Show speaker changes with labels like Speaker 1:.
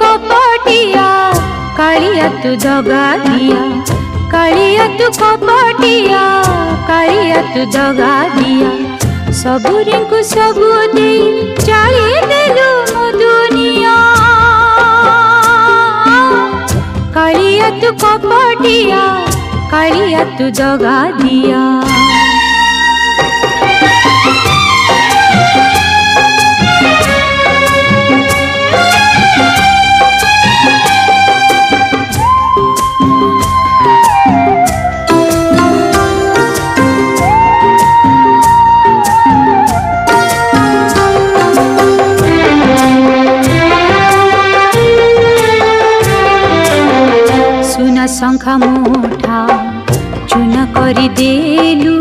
Speaker 1: कपटिया कालिया तू दगा दिया, कालिया तू कपटिया कालिया तू दगा दिया। सबुरी को सबू दे चाली देलु मो दुनिया, कालिया तू कपटिया कालिया तू दगा दिया। सुना शंखा मुठा चुना करी देलु,